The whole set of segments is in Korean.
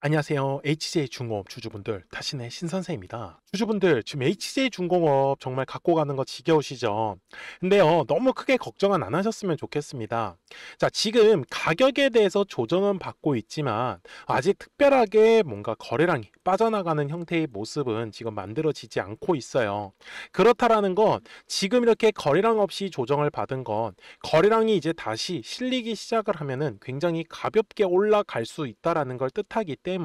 안녕하세요. HJ중공업 주주분들, 타신의 신선생입니다. 주주분들, 지금 HJ중공업 정말 갖고 가는 거 지겨우시죠? 근데요, 너무 크게 걱정은 안 하셨으면 좋겠습니다. 자, 지금 가격에 대해서 조정은 받고 있지만 아직 특별하게 뭔가 거래량이 빠져나가는 형태의 모습은 지금 만들어지지 않고 있어요. 그렇다라는 건 지금 이렇게 거래량 없이 조정을 받은 건 거래량이 이제 다시 실리기 시작을 하면은 굉장히 가볍게 올라갈 수 있다라는 걸 뜻하기 때문에,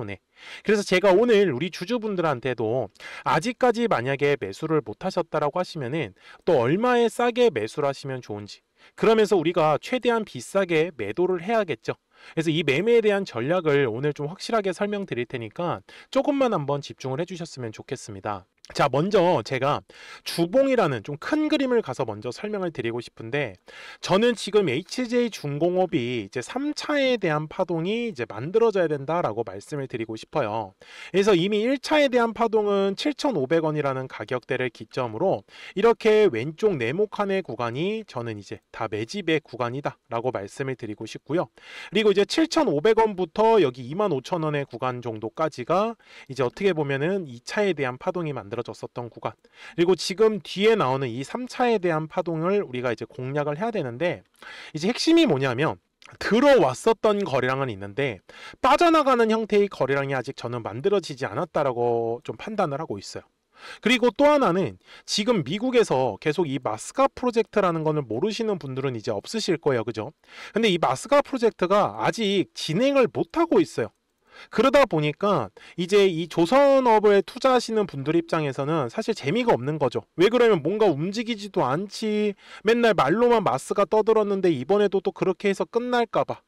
그래서 제가 오늘 우리 주주분들한테도 아직까지 만약에 매수를 못 하셨다라고 하시면은 또 얼마에 싸게 매수를 하시면 좋은지, 그러면서 우리가 최대한 비싸게 매도를 해야겠죠. 그래서 이 매매에 대한 전략을 오늘 좀 확실하게 설명드릴 테니까 조금만 한번 집중을 해주셨으면 좋겠습니다. 자, 먼저 제가 주봉이라는 좀 큰 그림을 가서 먼저 설명을 드리고 싶은데, 저는 지금 HJ중공업이 이제 3차에 대한 파동이 이제 만들어져야 된다라고 말씀을 드리고 싶어요. 그래서 이미 1차에 대한 파동은 7,500원이라는 가격대를 기점으로 이렇게 왼쪽 네모칸의 구간이 저는 이제 다 매집의 구간이다라고 말씀을 드리고 싶고요. 그리고 이제 7,500원부터 여기 25,000원의 구간 정도까지가 이제 어떻게 보면은 2차에 대한 파동이 만들어졌었던 구간, 그리고 지금 뒤에 나오는 이 3차에 대한 파동을 우리가 이제 공략을 해야 되는데, 이제 핵심이 뭐냐면 들어왔었던 거래량은 있는데 빠져나가는 형태의 거래량이 아직 저는 만들어지지 않았다라고 좀 판단을 하고 있어요. 그리고 또 하나는 지금 미국에서 계속 이 마스가 프로젝트라는 거는 모르시는 분들은 이제 없으실 거예요. 그죠? 근데 이 마스가 프로젝트가 아직 진행을 못하고 있어요. 그러다 보니까 이제 이 조선업에 투자하시는 분들 입장에서는 사실 재미가 없는 거죠. 왜 그러면 뭔가 움직이지도 않지, 맨날 말로만 마스가 떠들었는데 이번에도 또 그렇게 해서 끝날까 봐.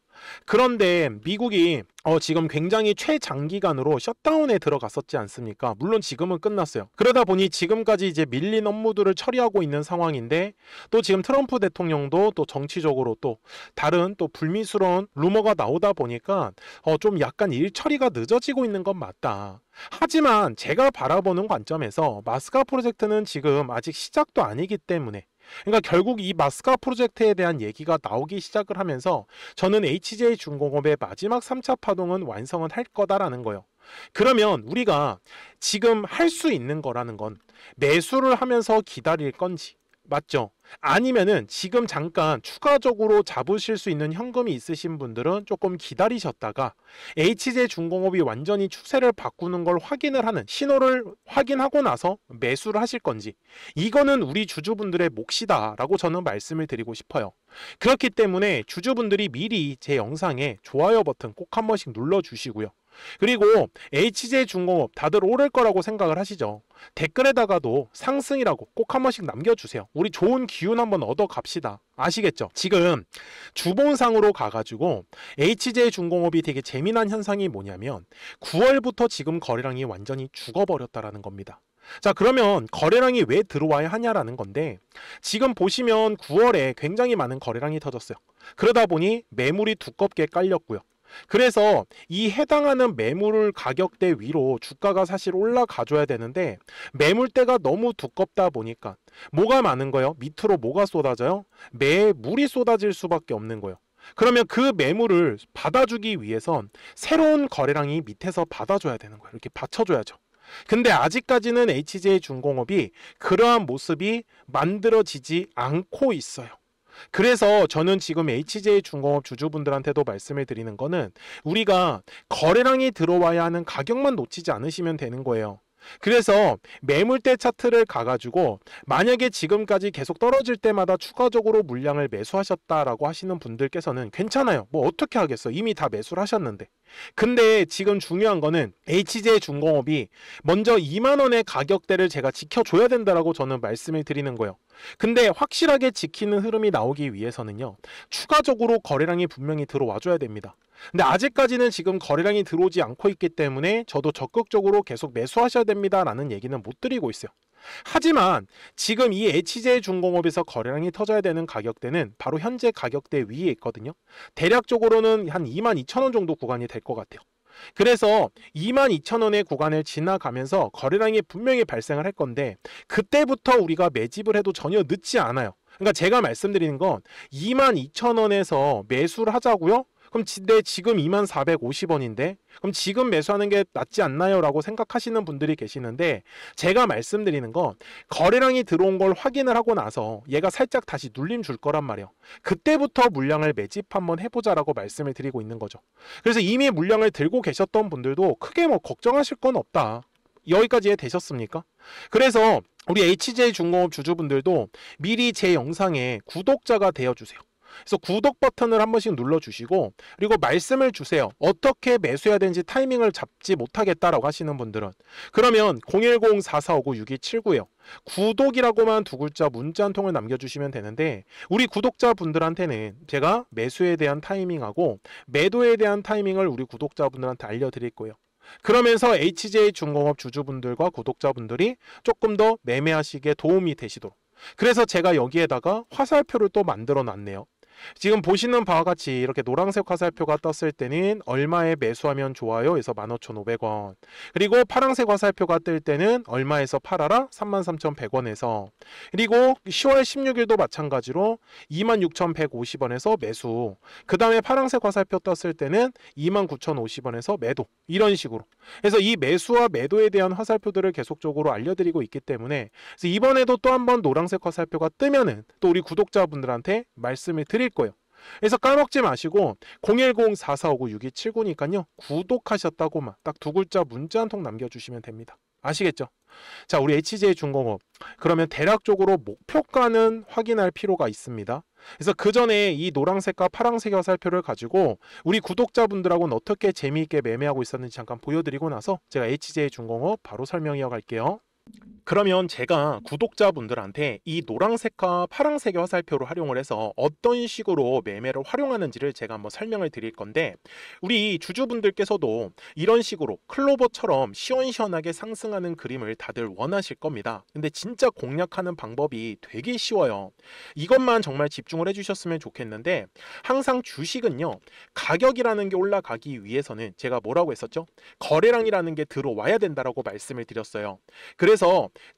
그런데 미국이 지금 굉장히 최장기간으로 셧다운에 들어갔었지 않습니까? 물론 지금은 끝났어요. 그러다 보니 지금까지 이제 밀린 업무들을 처리하고 있는 상황인데, 또 지금 트럼프 대통령도 또 정치적으로 또 다른 또 불미스러운 루머가 나오다 보니까 좀 약간 일 처리가 늦어지고 있는 건 맞다. 하지만 제가 바라보는 관점에서 마스카 프로젝트는 지금 아직 시작도 아니기 때문에, 그러니까 결국 이 마스카 프로젝트에 대한 얘기가 나오기 시작을 하면서 저는 HJ중공업의 마지막 3차 파동은 완성은 할 거다라는 거예요. 그러면 우리가 지금 할 수 있는 거라는 건 매수를 하면서 기다릴 건지, 맞죠? 아니면은 지금 잠깐 추가적으로 잡으실 수 있는 현금이 있으신 분들은 조금 기다리셨다가 HJ중공업이 완전히 추세를 바꾸는 걸 확인을 하는 신호를 확인하고 나서 매수를 하실 건지, 이거는 우리 주주분들의 몫이다 라고 저는 말씀을 드리고 싶어요. 그렇기 때문에 주주분들이 미리 제 영상에 좋아요 버튼 꼭 한 번씩 눌러주시고요. 그리고 HJ중공업 다들 오를 거라고 생각을 하시죠? 댓글에다가도 상승이라고 꼭 한 번씩 남겨주세요. 우리 좋은 기운 한번 얻어 갑시다. 아시겠죠? 지금 주봉상으로 가가지고 HJ중공업이 되게 재미난 현상이 뭐냐면 9월부터 지금 거래량이 완전히 죽어버렸다라는 겁니다. 자, 그러면 거래량이 왜 들어와야 하냐라는 건데, 지금 보시면 9월에 굉장히 많은 거래량이 터졌어요. 그러다 보니 매물이 두껍게 깔렸고요. 그래서 이 해당하는 매물 가격대 위로 주가가 사실 올라가줘야 되는데 매물대가 너무 두껍다 보니까 뭐가 많은 거예요? 밑으로 뭐가 쏟아져요? 매물이 쏟아질 수밖에 없는 거예요. 그러면 그 매물을 받아주기 위해선 새로운 거래량이 밑에서 받아줘야 되는 거예요. 이렇게 받쳐줘야죠. 근데 아직까지는 HJ중공업이 그러한 모습이 만들어지지 않고 있어요. 그래서 저는 지금 HJ중공업 주주분들한테도 말씀을 드리는 거는, 우리가 거래량이 들어와야 하는 가격만 놓치지 않으시면 되는 거예요. 그래서 매물대 차트를 가가지고 만약에 지금까지 계속 떨어질 때마다 추가적으로 물량을 매수하셨다라고 하시는 분들께서는 괜찮아요. 뭐 어떻게 하겠어? 이미 다 매수를 하셨는데. 근데 지금 중요한 거는 HJ중공업이 먼저 2만원의 가격대를 제가 지켜줘야 된다라고 저는 말씀을 드리는 거예요. 근데 확실하게 지키는 흐름이 나오기 위해서는요, 추가적으로 거래량이 분명히 들어와줘야 됩니다. 근데 아직까지는 지금 거래량이 들어오지 않고 있기 때문에 저도 적극적으로 계속 매수하셔야 됩니다 라는 얘기는 못 드리고 있어요. 하지만 지금 이 HJ중공업에서 거래량이 터져야 되는 가격대는 바로 현재 가격대 위에 있거든요. 대략적으로는 한 22,000원 정도 구간이 될 것 같아요. 그래서 22,000원의 구간을 지나가면서 거래량이 분명히 발생을 할 건데, 그때부터 우리가 매집을 해도 전혀 늦지 않아요. 그러니까 제가 말씀드리는 건 22,000원에서 매수를 하자고요. 그럼 근데 지금 24,450원인데 그럼 지금 매수하는 게 낫지 않나요? 라고 생각하시는 분들이 계시는데 제가 말씀드리는 건 거래량이 들어온 걸 확인을 하고 나서 얘가 살짝 다시 눌림 줄 거란 말이에요. 그때부터 물량을 매집 한번 해보자라고 말씀을 드리고 있는 거죠. 그래서 이미 물량을 들고 계셨던 분들도 크게 뭐 걱정하실 건 없다. 여기까지 이해되셨습니까? 그래서 우리 HJ중공업 주주분들도 미리 제 영상에 구독자가 되어주세요. 그래서 구독 버튼을 한 번씩 눌러주시고 그리고 말씀을 주세요. 어떻게 매수해야 되는지 타이밍을 잡지 못하겠다라고 하시는 분들은 그러면 010-4459-6279에요. 구독이라고만 두 글자 문자 한 통을 남겨주시면 되는데 우리 구독자분들한테는 제가 매수에 대한 타이밍하고 매도에 대한 타이밍을 우리 구독자분들한테 알려드릴 거예요. 그러면서 HJ중공업 주주분들과 구독자분들이 조금 더 매매하시기에 도움이 되시도록 그래서 제가 여기에다가 화살표를 또 만들어 놨네요. 지금 보시는 바와 같이 이렇게 노란색 화살표가 떴을 때는 얼마에 매수하면 좋아요? 에서 15,500원. 그리고 파란색 화살표가 뜰 때는 얼마에서 팔아라? 33,100원에서. 그리고 10월 16일도 마찬가지로 26,150원에서 매수. 그 다음에 파란색 화살표 떴을 때는 29,050원에서 매도. 이런 식으로. 그래서 이 매수와 매도에 대한 화살표들을 계속적으로 알려드리고 있기 때문에 그래서 이번에도 또 한번 노란색 화살표가 뜨면은 또 우리 구독자분들한테 말씀을 드릴 거예요. 그래서 까먹지 마시고 010-4459-6279니까요. 구독하셨다고만 딱 두 글자 문자 한 통 남겨주시면 됩니다. 아시겠죠? 자, 우리 HJ중공업 그러면 대략적으로 목표가는 확인할 필요가 있습니다. 그래서 그 전에 이 노란색과 파란색 화살표를 가지고 우리 구독자분들하고는 어떻게 재미있게 매매하고 있었는지 잠깐 보여드리고 나서 제가 HJ중공업 바로 설명 이어갈게요. 그러면 제가 구독자분들한테 이 노란색과 파란색의 화살표를 활용을 해서 어떤 식으로 매매를 활용하는지를 제가 한번 설명을 드릴 건데 우리 주주분들께서도 이런 식으로 클로버처럼 시원시원하게 상승하는 그림을 다들 원하실 겁니다. 근데 진짜 공략하는 방법이 되게 쉬워요. 이것만 정말 집중을 해주셨으면 좋겠는데 항상 주식은요 가격이라는 게 올라가기 위해서는 제가 뭐라고 했었죠? 거래량이라는 게 들어와야 된다라고 말씀을 드렸어요. 그래서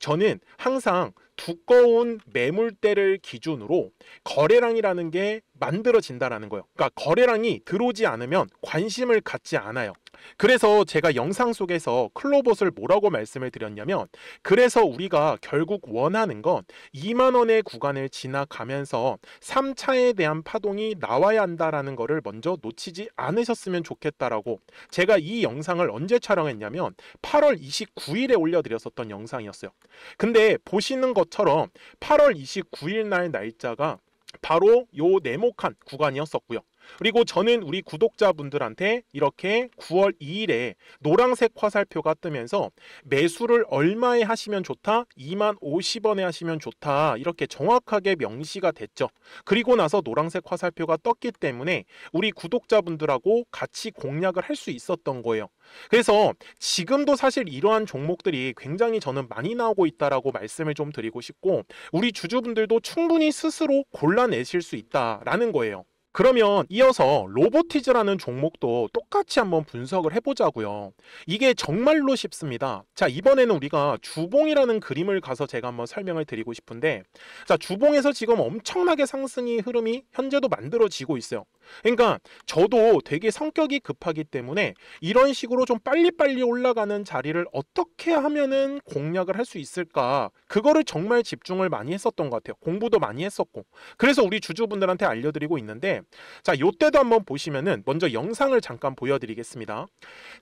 저는 항상 두꺼운 매물대를 기준으로 거래량이라는 게 만들어진다라는 거예요. 그러니까 거래량이 들어오지 않으면 관심을 갖지 않아요. 그래서 제가 영상 속에서 클로봇을 뭐라고 말씀을 드렸냐면 그래서 우리가 결국 원하는 건 2만 원의 구간을 지나가면서 3차에 대한 파동이 나와야 한다라는 거를 먼저 놓치지 않으셨으면 좋겠다라고 제가 이 영상을 언제 촬영했냐면 8월 29일에 올려드렸었던 영상이었어요. 근데 보시는 것처럼 8월 29일 날 날짜가 바로 요 네모칸 구간이었었고요. 그리고 저는 우리 구독자분들한테 이렇게 9월 2일에 노란색 화살표가 뜨면서 매수를 얼마에 하시면 좋다? 20,050원에 하시면 좋다. 이렇게 정확하게 명시가 됐죠. 그리고 나서 노란색 화살표가 떴기 때문에 우리 구독자분들하고 같이 공략을 할 수 있었던 거예요. 그래서 지금도 사실 이러한 종목들이 굉장히 저는 많이 나오고 있다라고 말씀을 좀 드리고 싶고 우리 주주분들도 충분히 스스로 골라내실 수 있다라는 거예요. 그러면 이어서 로보티즈라는 종목도 똑같이 한번 분석을 해보자고요. 이게 정말로 쉽습니다. 자, 이번에는 우리가 주봉이라는 그림을 가서 제가 한번 설명을 드리고 싶은데 자, 주봉에서 지금 엄청나게 상승이 흐름이 현재도 만들어지고 있어요. 그러니까 저도 되게 성격이 급하기 때문에 이런 식으로 좀 빨리빨리 올라가는 자리를 어떻게 하면은 공략을 할 수 있을까 그거를 정말 집중을 많이 했었던 것 같아요. 공부도 많이 했었고 그래서 우리 주주분들한테 알려드리고 있는데 자, 요때도 한번 보시면은 먼저 영상을 잠깐 보여드리겠습니다.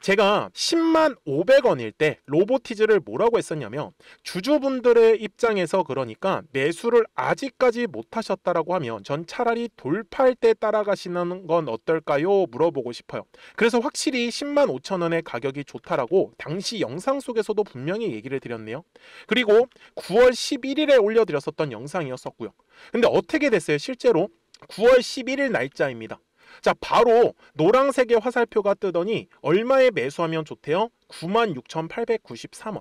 제가 105,000원일 때 로보티즈를 뭐라고 했었냐면 주주분들의 입장에서 그러니까 매수를 아직까지 못 하셨다라고 하면 전 차라리 돌파할 때 따라가시는 건 어떨까요? 물어보고 싶어요. 그래서 확실히 105,000원의 가격이 좋다라고 당시 영상 속에서도 분명히 얘기를 드렸네요. 그리고 9월 11일에 올려드렸었던 영상이었었고요. 근데 어떻게 됐어요? 실제로 9월 11일 날짜입니다. 자, 바로 노란색의 화살표가 뜨더니 얼마에 매수하면 좋대요? 96,893원.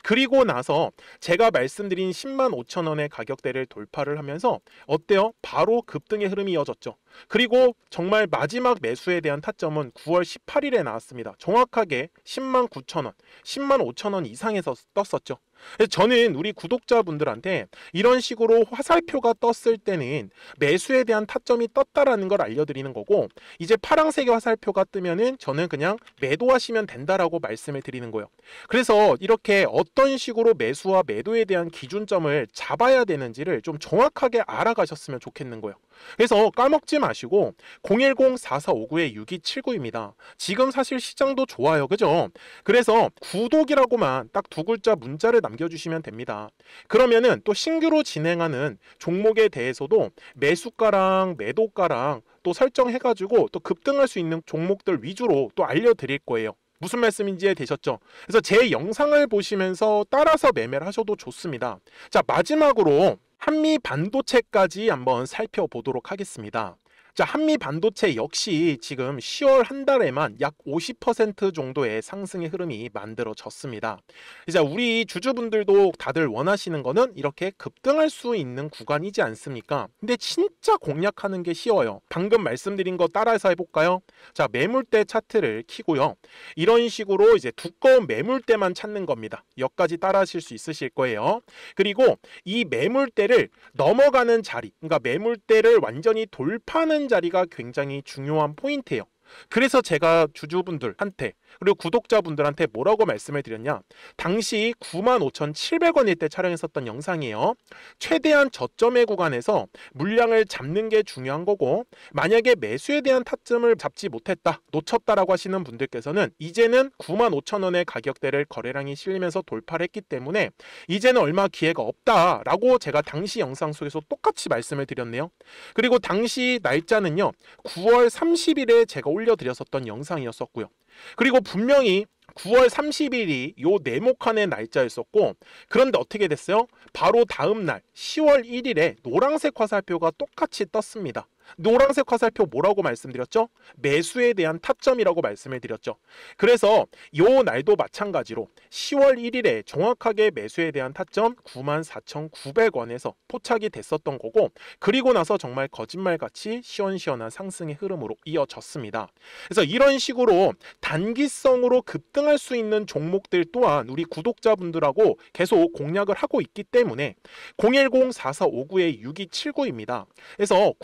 그리고 나서 제가 말씀드린 105,000원의 가격대를 돌파를 하면서 어때요? 바로 급등의 흐름이 이어졌죠. 그리고 정말 마지막 매수에 대한 타점은 9월 18일에 나왔습니다. 정확하게 109,000원, 105,000원 이상에서 떴었죠. 그래서 저는 우리 구독자분들한테 이런 식으로 화살표가 떴을 때는 매수에 대한 타점이 떴다라는 걸 알려드리는 거고, 이제 파란색의 화살표가 뜨면은 저는 그냥 매도하시면 된다라고 말씀을 드리는 거예요. 그래서 이렇게 어떤 식으로 매수와 매도에 대한 기준점을 잡아야 되는지를 좀 정확하게 알아가셨으면 좋겠는 거예요. 그래서 까먹지 마시고 010-4459-6279입니다. 지금 사실 시장도 좋아요. 그죠? 그래서 구독이라고만 딱 두 글자 문자를 남겨주시면 됩니다. 그러면은 또 신규로 진행하는 종목에 대해서도 매수가랑 매도가랑 또 설정해가지고 또 급등할 수 있는 종목들 위주로 또 알려드릴 거예요. 무슨 말씀인지 이해되셨죠? 그래서 제 영상을 보시면서 따라서 매매를 하셔도 좋습니다. 자, 마지막으로 한미 반도체까지 한번 살펴보도록 하겠습니다. 자, 한미 반도체 역시 지금 10월 한 달에만 약 50% 정도의 상승의 흐름이 만들어졌습니다. 이제 우리 주주분들도 다들 원하시는 거는 이렇게 급등할 수 있는 구간이지 않습니까? 근데 진짜 공략하는 게 쉬워요. 방금 말씀드린 거 따라해서 해볼까요? 자, 매물대 차트를 키고요. 이런 식으로 이제 두꺼운 매물대만 찾는 겁니다. 여기까지 따라하실 수 있으실 거예요. 그리고 이 매물대를 넘어가는 자리, 그러니까 매물대를 완전히 돌파하는 자리가 굉장히 중요한 포인트예요. 그래서 제가 주주분들한테 그리고 구독자분들한테 뭐라고 말씀을 드렸냐, 당시 95,700원일 때 촬영했었던 영상이에요. 최대한 저점의 구간에서 물량을 잡는 게 중요한 거고, 만약에 매수에 대한 타점을 잡지 못했다, 놓쳤다라고 하시는 분들께서는 이제는 95,000원의 가격대를 거래량이 실리면서 돌파를 했기 때문에 이제는 얼마 기회가 없다라고 제가 당시 영상 속에서 똑같이 말씀을 드렸네요. 그리고 당시 날짜는요, 9월 30일에 제가 올려드렸었던 영상이었었고요. 그리고 분명히 9월 30일이 요 네모칸의 날짜였었고, 그런데 어떻게 됐어요? 바로 다음 날 10월 1일에 노란색 화살표가 똑같이 떴습니다. 노란색 화살표 뭐라고 말씀드렸죠? 매수에 대한 타점이라고 말씀을 드렸죠. 그래서 요 날도 마찬가지로 10월 1일에 정확하게 매수에 대한 타점 94,900원에서 포착이 됐었던 거고, 그리고 나서 정말 거짓말같이 시원시원한 상승의 흐름으로 이어졌습니다. 그래서 이런 식으로 단기성으로 급등할 수 있는 종목들 또한 우리 구독자분들하고 계속 공략을 하고 있기 때문에 010-4459-6279입니다. 그래서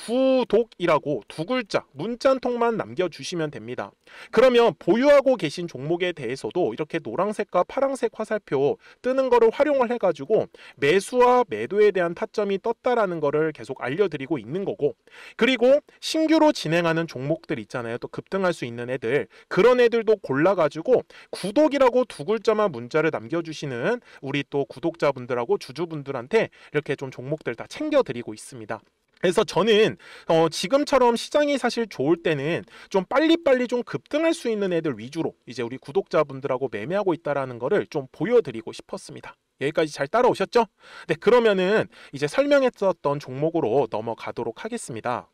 구독이라고 두 글자 문자 한 통만 남겨주시면 됩니다. 그러면 보유하고 계신 종목에 대해서도 이렇게 노란색과 파란색 화살표 뜨는 거를 활용을 해가지고 매수와 매도에 대한 타점이 떴다라는 거를 계속 알려드리고 있는 거고, 그리고 신규로 진행하는 종목들 있잖아요. 또 급등할 수 있는 애들, 그런 애들도 골라가지고 구독이라고 두 글자만 문자를 남겨주시는 우리 또 구독자분들하고 주주분들한테 이렇게 좀 종목들 다 챙겨드리고 있습니다. 그래서 저는 지금처럼 시장이 사실 좋을 때는 좀 빨리빨리 좀 급등할 수 있는 애들 위주로 이제 우리 구독자분들하고 매매하고 있다라는 거를 좀 보여드리고 싶었습니다. 여기까지 잘 따라오셨죠? 네, 그러면은 이제 설명했었던 종목으로 넘어가도록 하겠습니다.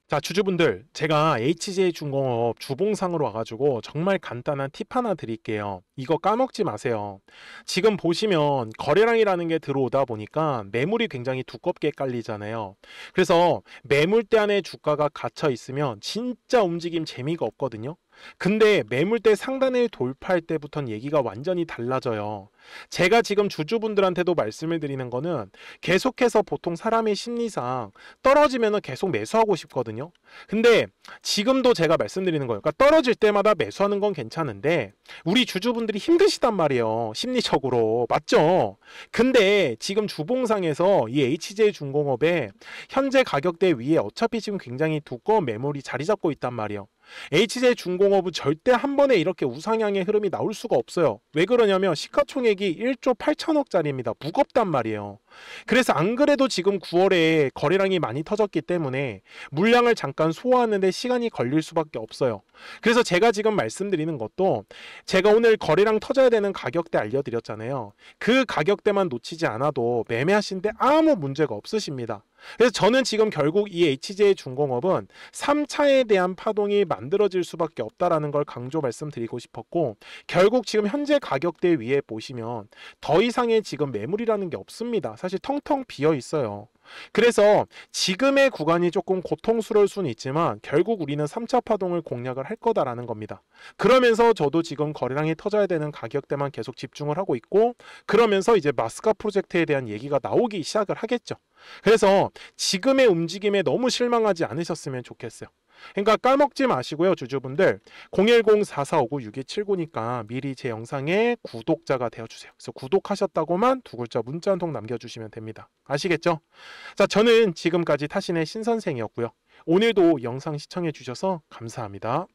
자, 주주분들, 제가 HJ중공업 주봉상으로 와가지고 정말 간단한 팁 하나 드릴게요. 이거 까먹지 마세요. 지금 보시면 거래량이라는 게 들어오다 보니까 매물이 굉장히 두껍게 깔리잖아요. 그래서 매물대 안에 주가가 갇혀 있으면 진짜 움직임 재미가 없거든요. 근데 매물대 상단을 돌파할 때부터는 얘기가 완전히 달라져요. 제가 지금 주주분들한테도 말씀을 드리는 거는 계속해서 보통 사람의 심리상 떨어지면 계속 매수하고 싶거든요. 근데 지금도 제가 말씀드리는 거예요. 그러니까 떨어질 때마다 매수하는 건 괜찮은데 우리 주주분들이 힘드시단 말이에요. 심리적으로. 맞죠? 근데 지금 주봉상에서 이 HJ중공업의 현재 가격대 위에 어차피 지금 굉장히 두꺼운 매물이 자리 잡고 있단 말이에요. HJ중공업은 절대 한 번에 이렇게 우상향의 흐름이 나올 수가 없어요. 왜 그러냐면 시가총액이 1조 8천억짜리입니다. 무겁단 말이에요. 그래서 안 그래도 지금 9월에 거래량이 많이 터졌기 때문에 물량을 잠깐 소화하는데 시간이 걸릴 수밖에 없어요. 그래서 제가 지금 말씀드리는 것도 제가 오늘 거래량 터져야 되는 가격대 알려드렸잖아요. 그 가격대만 놓치지 않아도 매매하시는데 아무 문제가 없으십니다. 그래서 저는 지금 결국 이 HJ중공업은 3차에 대한 파동이 만들어질 수밖에 없다라는 걸 강조 말씀드리고 싶었고, 결국 지금 현재 가격대 위에 보시면 더 이상의 지금 매물이라는 게 없습니다. 사실 텅텅 비어 있어요. 그래서 지금의 구간이 조금 고통스러울 수는 있지만 결국 우리는 3차 파동을 공략을 할 거다라는 겁니다. 그러면서 저도 지금 거래량이 터져야 되는 가격대만 계속 집중을 하고 있고, 그러면서 이제 마스카 프로젝트에 대한 얘기가 나오기 시작을 하겠죠. 그래서 지금의 움직임에 너무 실망하지 않으셨으면 좋겠어요. 그러니까 까먹지 마시고요, 주주분들. 010-4459-6279니까 미리 제 영상에 구독자가 되어주세요. 그래서 구독하셨다고만 두 글자 문자 한 통 남겨주시면 됩니다. 아시겠죠? 자, 저는 지금까지 타신의 신선생이었고요. 오늘도 영상 시청해 주셔서 감사합니다.